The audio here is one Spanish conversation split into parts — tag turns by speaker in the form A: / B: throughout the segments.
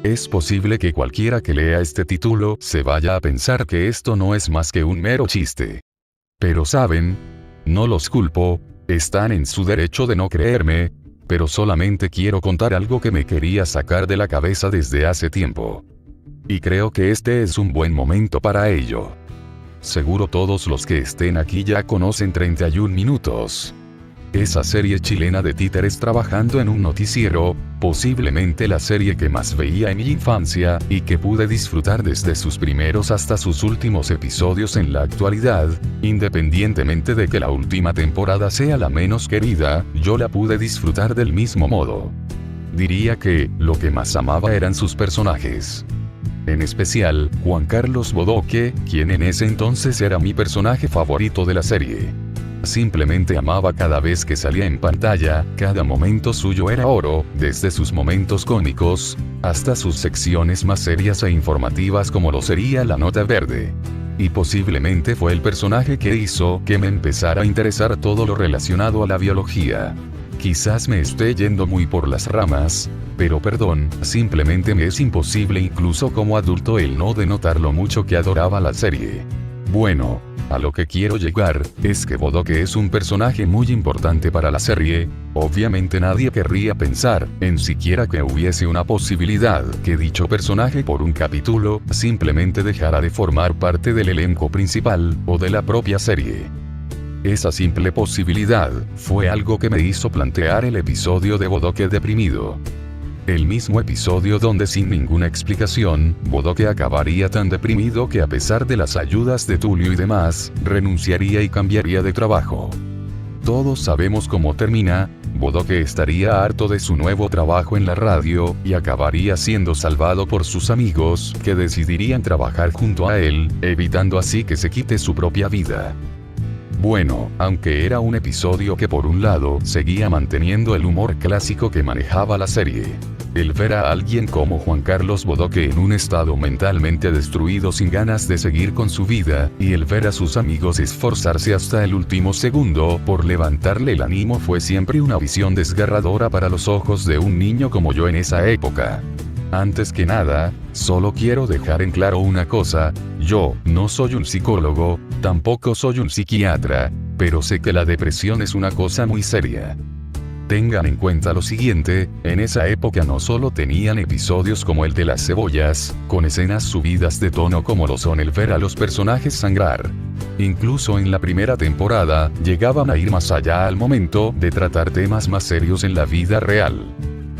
A: Es posible que cualquiera que lea este título se vaya a pensar que esto no es más que un mero chiste. Pero saben, no los culpo, están en su derecho de no creerme, pero solamente quiero contar algo que me quería sacar de la cabeza desde hace tiempo. Y creo que este es un buen momento para ello. Seguro todos los que estén aquí ya conocen 31 minutos. Esa serie chilena de títeres trabajando en un noticiero, posiblemente la serie que más veía en mi infancia, y que pude disfrutar desde sus primeros hasta sus últimos episodios en la actualidad, independientemente de que la última temporada sea la menos querida, yo la pude disfrutar del mismo modo. Diría que, lo que más amaba eran sus personajes. En especial, Juan Carlos Bodoque, quien en ese entonces era mi personaje favorito de la serie. Simplemente amaba cada vez que salía en pantalla, cada momento suyo era oro, desde sus momentos cómicos, hasta sus secciones más serias e informativas como lo sería La Nota Verde. Y posiblemente fue el personaje que hizo que me empezara a interesar todo lo relacionado a la biología. Quizás me esté yendo muy por las ramas, pero perdón, simplemente me es imposible incluso como adulto el no denotar lo mucho que adoraba la serie. Bueno, a lo que quiero llegar, es que Bodoque es un personaje muy importante para la serie. Obviamente nadie querría pensar, en siquiera que hubiese una posibilidad, que dicho personaje por un capítulo, simplemente dejara de formar parte del elenco principal, o de la propia serie. Esa simple posibilidad, fue algo que me hizo plantear el episodio de Bodoque deprimido. El mismo episodio donde sin ninguna explicación, Bodoque acabaría tan deprimido que a pesar de las ayudas de Tulio y demás, renunciaría y cambiaría de trabajo. Todos sabemos cómo termina, Bodoque estaría harto de su nuevo trabajo en la radio, y acabaría siendo salvado por sus amigos, que decidirían trabajar junto a él, evitando así que se quite su propia vida. Bueno, aunque era un episodio que por un lado seguía manteniendo el humor clásico que manejaba la serie. El ver a alguien como Juan Carlos Bodoque en un estado mentalmente destruido sin ganas de seguir con su vida, y el ver a sus amigos esforzarse hasta el último segundo por levantarle el ánimo fue siempre una visión desgarradora para los ojos de un niño como yo en esa época. Antes que nada, solo quiero dejar en claro una cosa, yo no soy un psicólogo, tampoco soy un psiquiatra, pero sé que la depresión es una cosa muy seria. Tengan en cuenta lo siguiente, en esa época no solo tenían episodios como el de las cebollas, con escenas subidas de tono como lo son el ver a los personajes sangrar. Incluso en la primera temporada, llegaban a ir más allá al momento de tratar temas más serios en la vida real.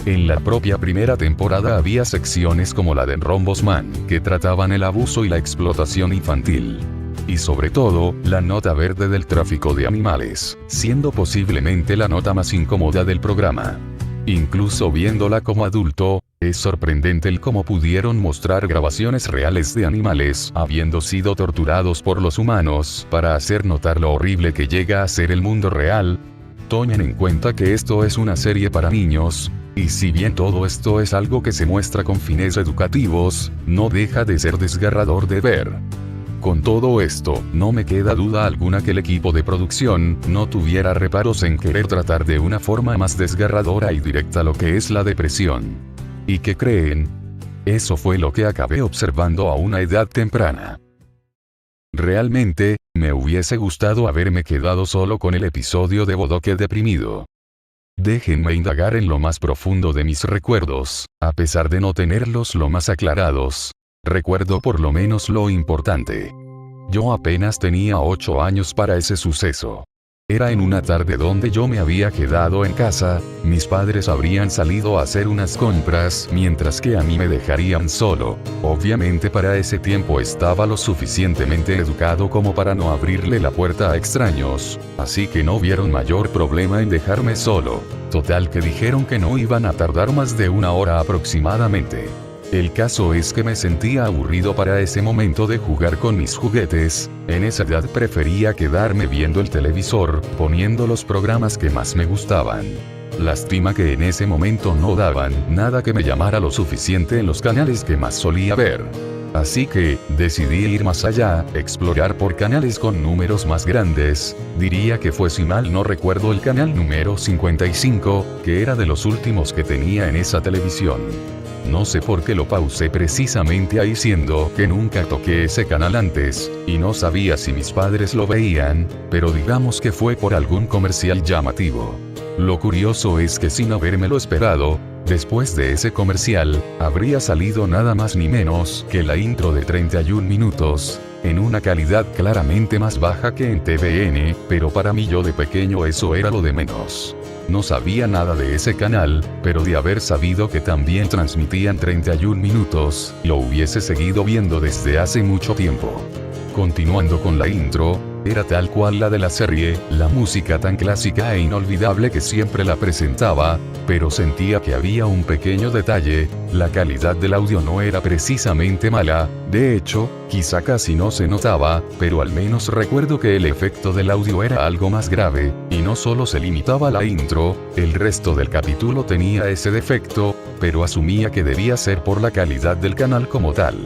A: En la propia primera temporada había secciones como la de Rombos Man, que trataban el abuso y la explotación infantil. Y sobre todo, la nota verde del tráfico de animales, siendo posiblemente la nota más incómoda del programa. Incluso viéndola como adulto, es sorprendente el cómo pudieron mostrar grabaciones reales de animales habiendo sido torturados por los humanos para hacer notar lo horrible que llega a ser el mundo real. Tomen en cuenta que esto es una serie para niños, y si bien todo esto es algo que se muestra con fines educativos, no deja de ser desgarrador de ver. Con todo esto, no me queda duda alguna que el equipo de producción no tuviera reparos en querer tratar de una forma más desgarradora y directa lo que es la depresión. ¿Y qué creen? Eso fue lo que acabé observando a una edad temprana. Realmente, me hubiese gustado haberme quedado solo con el episodio de Bodoque deprimido. Déjenme indagar en lo más profundo de mis recuerdos, a pesar de no tenerlos lo más aclarados. Recuerdo por lo menos lo importante. Yo apenas tenía 8 años para ese suceso. Era en una tarde donde yo me había quedado en casa, mis padres habrían salido a hacer unas compras mientras que a mí me dejarían solo. Obviamente para ese tiempo estaba lo suficientemente educado como para no abrirle la puerta a extraños, así que no vieron mayor problema en dejarme solo. Total que dijeron que no iban a tardar más de 1 hora aproximadamente. El caso es que me sentía aburrido para ese momento de jugar con mis juguetes, en esa edad prefería quedarme viendo el televisor, poniendo los programas que más me gustaban. Lástima que en ese momento no daban nada que me llamara lo suficiente en los canales que más solía ver. Así que, decidí ir más allá, explorar por canales con números más grandes, diría que fue si mal no recuerdo el canal número 55, que era de los últimos que tenía en esa televisión. No sé por qué lo pausé precisamente ahí, siendo que nunca toqué ese canal antes, y no sabía si mis padres lo veían, pero digamos que fue por algún comercial llamativo. Lo curioso es que sin habérmelo esperado, después de ese comercial, habría salido nada más ni menos que la intro de 31 minutos, en una calidad claramente más baja que en TVN, pero para mí, yo de pequeño, eso era lo de menos. No sabía nada de ese canal, pero de haber sabido que también transmitían 31 minutos, lo hubiese seguido viendo desde hace mucho tiempo. Continuando con la intro, era tal cual la de la serie, la música tan clásica e inolvidable que siempre la presentaba, pero sentía que había un pequeño detalle: la calidad del audio no era precisamente mala, de hecho, quizá casi no se notaba, pero al menos recuerdo que el efecto del audio era algo más grave, y no solo se limitaba a la intro, el resto del capítulo tenía ese defecto, pero asumía que debía ser por la calidad del canal como tal.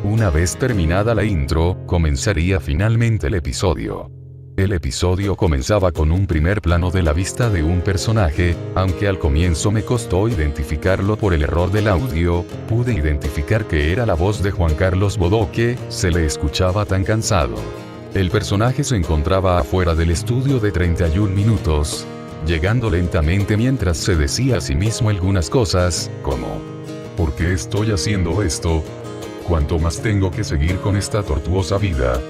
A: Una vez terminada la intro, comenzaría finalmente el episodio. El episodio comenzaba con un primer plano de la vista de un personaje, aunque al comienzo me costó identificarlo por el error del audio. Pude identificar que era la voz de Juan Carlos Bodoque, se le escuchaba tan cansado. El personaje se encontraba afuera del estudio de 31 minutos, llegando lentamente mientras se decía a sí mismo algunas cosas, como: ¿por qué estoy haciendo esto? ¿Cuánto más tengo que seguir con esta tortuosa vida?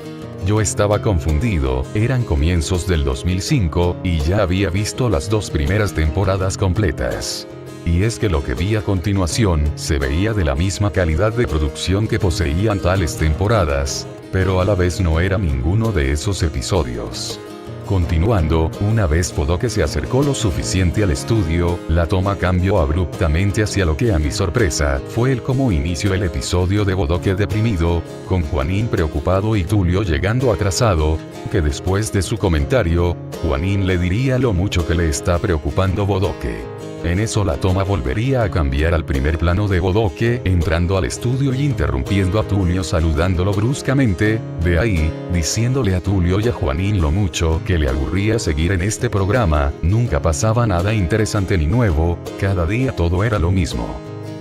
A: Yo estaba confundido, eran comienzos del 2005, y ya había visto las 2 primeras temporadas completas. Y es que lo que vi a continuación se veía de la misma calidad de producción que poseían tales temporadas, pero a la vez no era ninguno de esos episodios. Continuando, una vez Bodoque se acercó lo suficiente al estudio, la toma cambió abruptamente hacia lo que, a mi sorpresa, fue el cómo inició el episodio de Bodoque deprimido, con Juanín preocupado y Tulio llegando atrasado, que después de su comentario, Juanín le diría lo mucho que le está preocupando Bodoque. En eso la toma volvería a cambiar al primer plano de Bodoque entrando al estudio y interrumpiendo a Tulio saludándolo bruscamente, de ahí, diciéndole a Tulio y a Juanín lo mucho que le aburría seguir en este programa, nunca pasaba nada interesante ni nuevo, cada día todo era lo mismo.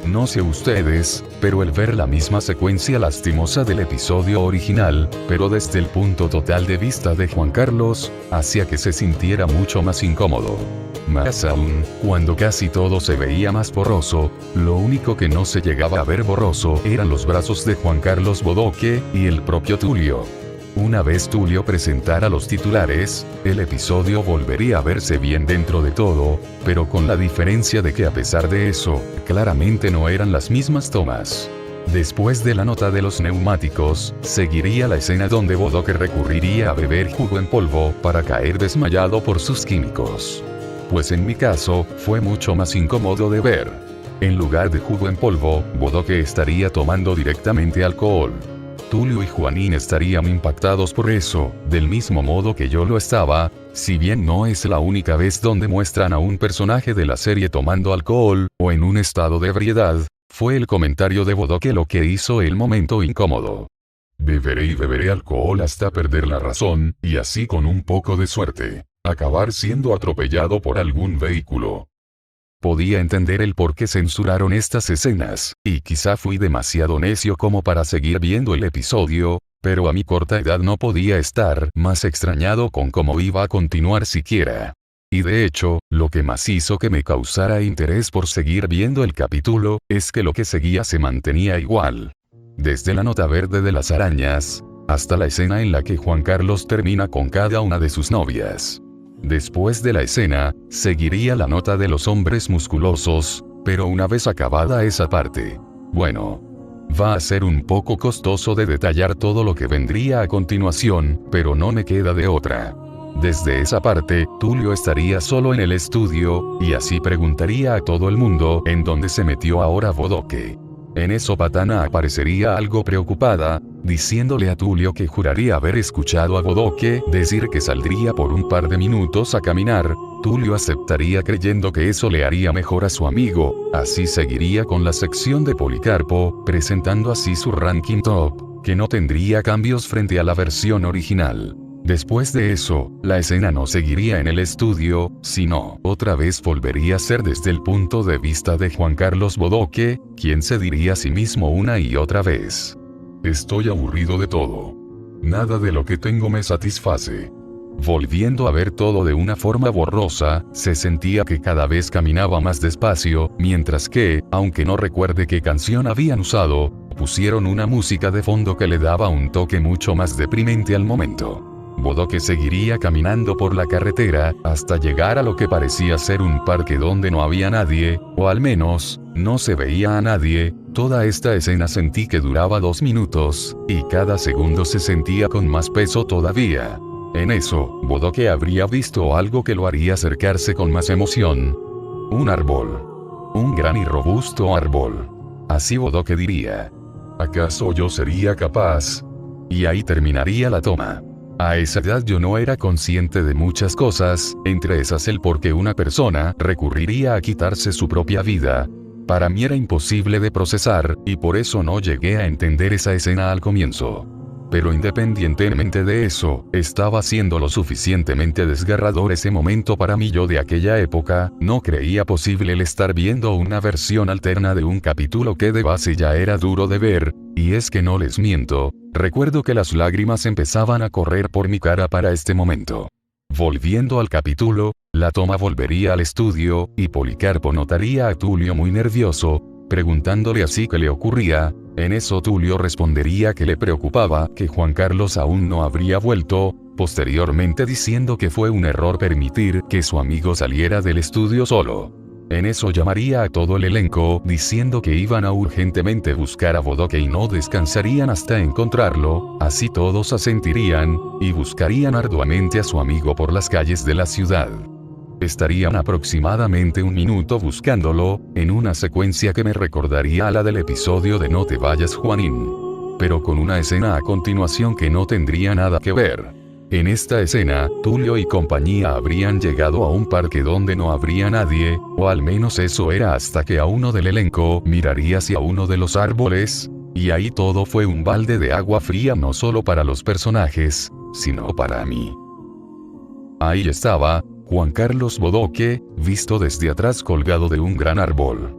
A: No sé ustedes, pero el ver la misma secuencia lastimosa del episodio original, pero desde el punto total de vista de Juan Carlos, hacía que se sintiera mucho más incómodo. Más aún, cuando casi todo se veía más borroso, lo único que no se llegaba a ver borroso eran los brazos de Juan Carlos Bodoque y el propio Tulio. Una vez Tulio presentara los titulares, el episodio volvería a verse bien dentro de todo, pero con la diferencia de que a pesar de eso, claramente no eran las mismas tomas. Después de la nota de los neumáticos, seguiría la escena donde Bodoque recurriría a beber jugo en polvo para caer desmayado por sus químicos. Pues en mi caso, fue mucho más incómodo de ver. En lugar de jugo en polvo, Bodoque estaría tomando directamente alcohol. Tulio y Juanín estarían impactados por eso, del mismo modo que yo lo estaba, si bien no es la única vez donde muestran a un personaje de la serie tomando alcohol, o en un estado de ebriedad. Fue el comentario de Bodoque lo que hizo el momento incómodo. Beberé y beberé alcohol hasta perder la razón, y así con un poco de suerte, acabar siendo atropellado por algún vehículo. Podía entender el por qué censuraron estas escenas, y quizá fui demasiado necio como para seguir viendo el episodio, pero a mi corta edad no podía estar más extrañado con cómo iba a continuar siquiera. Y de hecho, lo que más hizo que me causara interés por seguir viendo el capítulo, es que lo que seguía se mantenía igual. Desde la nota verde de las arañas, hasta la escena en la que Juan Carlos termina con cada una de sus novias. Después de la escena, seguiría la nota de los hombres musculosos, pero una vez acabada esa parte, bueno, va a ser un poco costoso de detallar todo lo que vendría a continuación, pero no me queda de otra. Desde esa parte, Tulio estaría solo en el estudio, y así preguntaría a todo el mundo en dónde se metió ahora Bodoque. En eso Patana aparecería algo preocupada, diciéndole a Tulio que juraría haber escuchado a Bodoque decir que saldría por un par de minutos a caminar. Tulio aceptaría creyendo que eso le haría mejor a su amigo, así seguiría con la sección de Policarpo, presentando así su ranking top, que no tendría cambios frente a la versión original. Después de eso, la escena no seguiría en el estudio, sino, otra vez volvería a ser desde el punto de vista de Juan Carlos Bodoque, quien se diría a sí mismo una y otra vez: estoy aburrido de todo. Nada de lo que tengo me satisface. Volviendo a ver todo de una forma borrosa, se sentía que cada vez caminaba más despacio, mientras que, aunque no recuerde qué canción habían usado, pusieron una música de fondo que le daba un toque mucho más deprimente al momento. Bodoque seguiría caminando por la carretera, hasta llegar a lo que parecía ser un parque donde no había nadie, o al menos, no se veía a nadie. Toda esta escena sentí que duraba 2 minutos, y cada segundo se sentía con más peso todavía. En eso, Bodoque habría visto algo que lo haría acercarse con más emoción. Un árbol. Un gran y robusto árbol. Así Bodoque diría: ¿acaso yo sería capaz? Y ahí terminaría la toma. A esa edad yo no era consciente de muchas cosas, entre esas el por qué una persona recurriría a quitarse su propia vida. Para mí era imposible de procesar, y por eso no llegué a entender esa escena al comienzo. Pero independientemente de eso, estaba siendo lo suficientemente desgarrador ese momento para mí. Yo de aquella época, no creía posible el estar viendo una versión alterna de un capítulo que de base ya era duro de ver, y es que no les miento, recuerdo que las lágrimas empezaban a correr por mi cara para este momento. Volviendo al capítulo, la toma volvería al estudio, y Policarpo notaría a Tulio muy nervioso, preguntándole así qué le ocurría. En eso Tulio respondería que le preocupaba que Juan Carlos aún no habría vuelto, posteriormente diciendo que fue un error permitir que su amigo saliera del estudio solo. En eso llamaría a todo el elenco, diciendo que iban a urgentemente buscar a Bodoque y no descansarían hasta encontrarlo, así todos asentirían, y buscarían arduamente a su amigo por las calles de la ciudad. Estarían aproximadamente 1 minuto buscándolo, en una secuencia que me recordaría a la del episodio de No te vayas Juanín. Pero con una escena a continuación que no tendría nada que ver. En esta escena, Tulio y compañía habrían llegado a un parque donde no habría nadie, o al menos eso era hasta que a uno del elenco miraría hacia uno de los árboles, y ahí todo fue un balde de agua fría no solo para los personajes, sino para mí. Ahí estaba Juan Carlos Bodoque, visto desde atrás colgado de un gran árbol.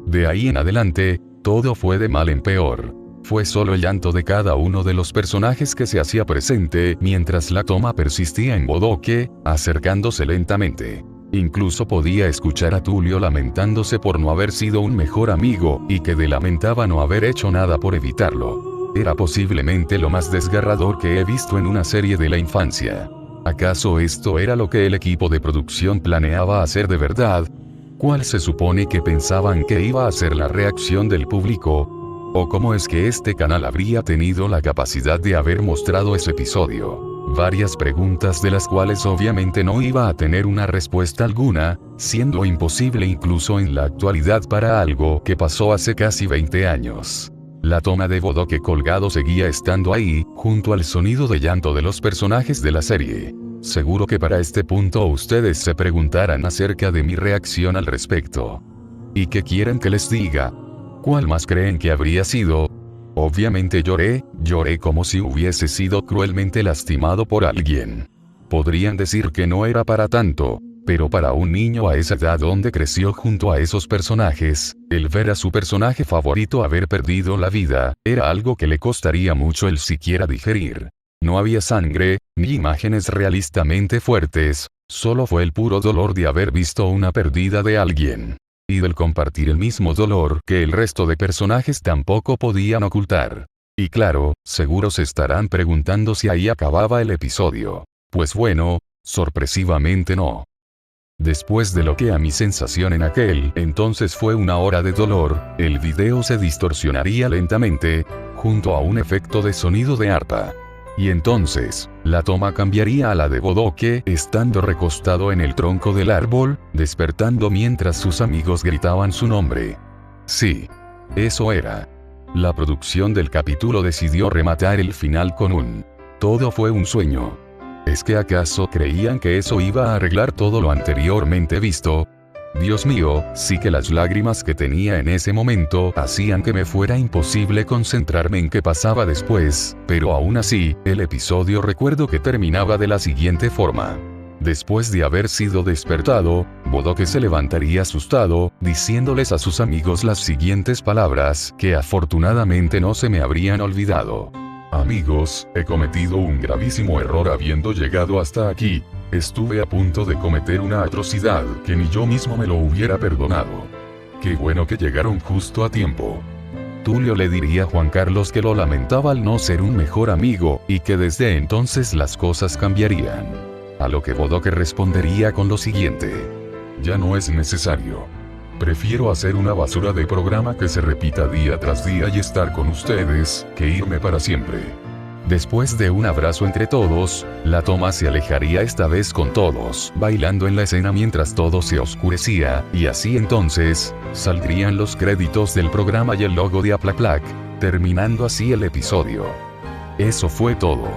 A: De ahí en adelante, todo fue de mal en peor. Fue solo el llanto de cada uno de los personajes que se hacía presente mientras la toma persistía en Bodoque, acercándose lentamente. Incluso podía escuchar a Tulio lamentándose por no haber sido un mejor amigo, y que lamentaba no haber hecho nada por evitarlo. Era posiblemente lo más desgarrador que he visto en una serie de la infancia. ¿Acaso esto era lo que el equipo de producción planeaba hacer de verdad? ¿Cuál se supone que pensaban que iba a ser la reacción del público? ¿O cómo es que este canal habría tenido la capacidad de haber mostrado ese episodio? Varias preguntas de las cuales obviamente no iba a tener una respuesta alguna, siendo imposible incluso en la actualidad para algo que pasó hace casi 20 años. La toma de Bodoque colgado seguía estando ahí, junto al sonido de llanto de los personajes de la serie. Seguro que para este punto ustedes se preguntarán acerca de mi reacción al respecto. ¿Y qué quieren que les diga? ¿Cuál más creen que habría sido? Obviamente lloré como si hubiese sido cruelmente lastimado por alguien. Podrían decir que no era para tanto, pero para un niño a esa edad donde creció junto a esos personajes, el ver a su personaje favorito haber perdido la vida, era algo que le costaría mucho el siquiera digerir. No había sangre, ni imágenes realistamente fuertes, solo fue el puro dolor de haber visto una pérdida de alguien. Y del compartir el mismo dolor que el resto de personajes tampoco podían ocultar. Y claro, seguro se estarán preguntando si ahí acababa el episodio. Pues bueno, sorpresivamente no. Después de lo que a mi sensación en aquel entonces fue 1 hora de dolor, el video se distorsionaría lentamente, junto a un efecto de sonido de arpa. Y entonces, la toma cambiaría a la de Bodoque estando recostado en el tronco del árbol, despertando mientras sus amigos gritaban su nombre. Sí. Eso era. La producción del capítulo decidió rematar el final con un: todo fue un sueño. ¿Es que acaso creían que eso iba a arreglar todo lo anteriormente visto? Dios mío, sí que las lágrimas que tenía en ese momento hacían que me fuera imposible concentrarme en qué pasaba después, pero aún así, el episodio recuerdo que terminaba de la siguiente forma. Después de haber sido despertado, Bodoque se levantaría asustado, diciéndoles a sus amigos las siguientes palabras, que afortunadamente no se me habrían olvidado. Amigos, he cometido un gravísimo error habiendo llegado hasta aquí. Estuve a punto de cometer una atrocidad que ni yo mismo me lo hubiera perdonado. Qué bueno que llegaron justo a tiempo. Tulio le diría a Juan Carlos que lo lamentaba al no ser un mejor amigo, y que desde entonces las cosas cambiarían. A lo que Bodoque respondería con lo siguiente. Ya no es necesario. Prefiero hacer una basura de programa que se repita día tras día y estar con ustedes, que irme para siempre. Después de un abrazo entre todos, la toma se alejaría esta vez con todos bailando en la escena mientras todo se oscurecía, y así entonces, saldrían los créditos del programa y el logo de Aplaplac, terminando así el episodio. Eso fue todo.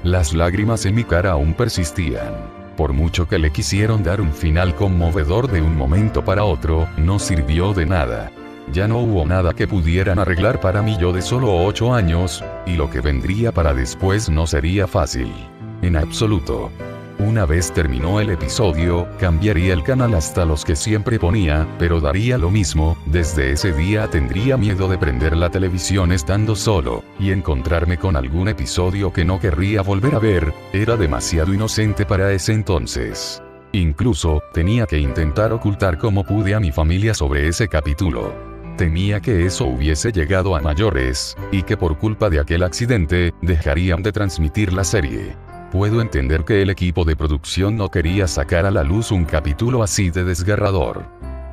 A: Las lágrimas en mi cara aún persistían. Por mucho que le quisieron dar un final conmovedor de un momento para otro, no sirvió de nada. Ya no hubo nada que pudieran arreglar para mí yo de solo 8 años, y lo que vendría para después no sería fácil. En absoluto. Una vez terminó el episodio, cambiaría el canal hasta los que siempre ponía, pero daría lo mismo. Desde ese día tendría miedo de prender la televisión estando solo, y encontrarme con algún episodio que no querría volver a ver. Era demasiado inocente para ese entonces. Incluso, tenía que intentar ocultar como pude a mi familia sobre ese capítulo. Temía que eso hubiese llegado a mayores, y que por culpa de aquel accidente, dejarían de transmitir la serie. Puedo entender que el equipo de producción no quería sacar a la luz un capítulo así de desgarrador.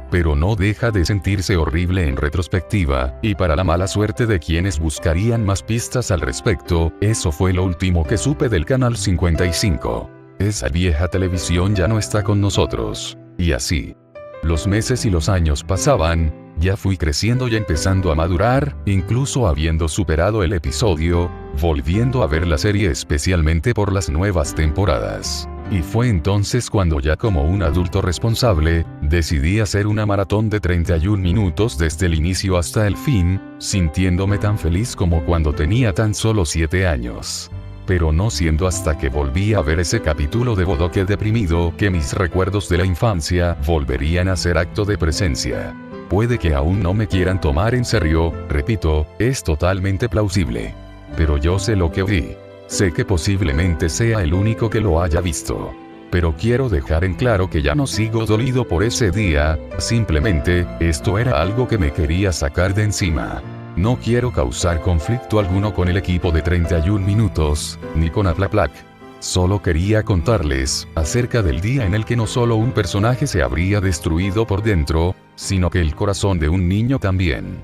A: Pero no deja de sentirse horrible en retrospectiva, y para la mala suerte de quienes buscarían más pistas al respecto, eso fue lo último que supe del Canal 55. Esa vieja televisión ya no está con nosotros. Y así. Los meses y los años pasaban, ya fui creciendo y empezando a madurar, incluso habiendo superado el episodio, volviendo a ver la serie especialmente por las nuevas temporadas. Y fue entonces cuando ya como un adulto responsable, decidí hacer una maratón de 31 minutos desde el inicio hasta el fin, sintiéndome tan feliz como cuando tenía tan solo 7 años. Pero no siendo hasta que volví a ver ese capítulo de Bodoque deprimido que mis recuerdos de la infancia volverían a ser acto de presencia. Puede que aún no me quieran tomar en serio, repito, es totalmente plausible. Pero yo sé lo que vi. Sé que posiblemente sea el único que lo haya visto. Pero quiero dejar en claro que ya no sigo dolido por ese día, simplemente, esto era algo que me quería sacar de encima. No quiero causar conflicto alguno con el equipo de 31 minutos, ni con Aplaplac. Solo quería contarles acerca del día en el que no solo un personaje se habría destruido por dentro, sino que el corazón de un niño también.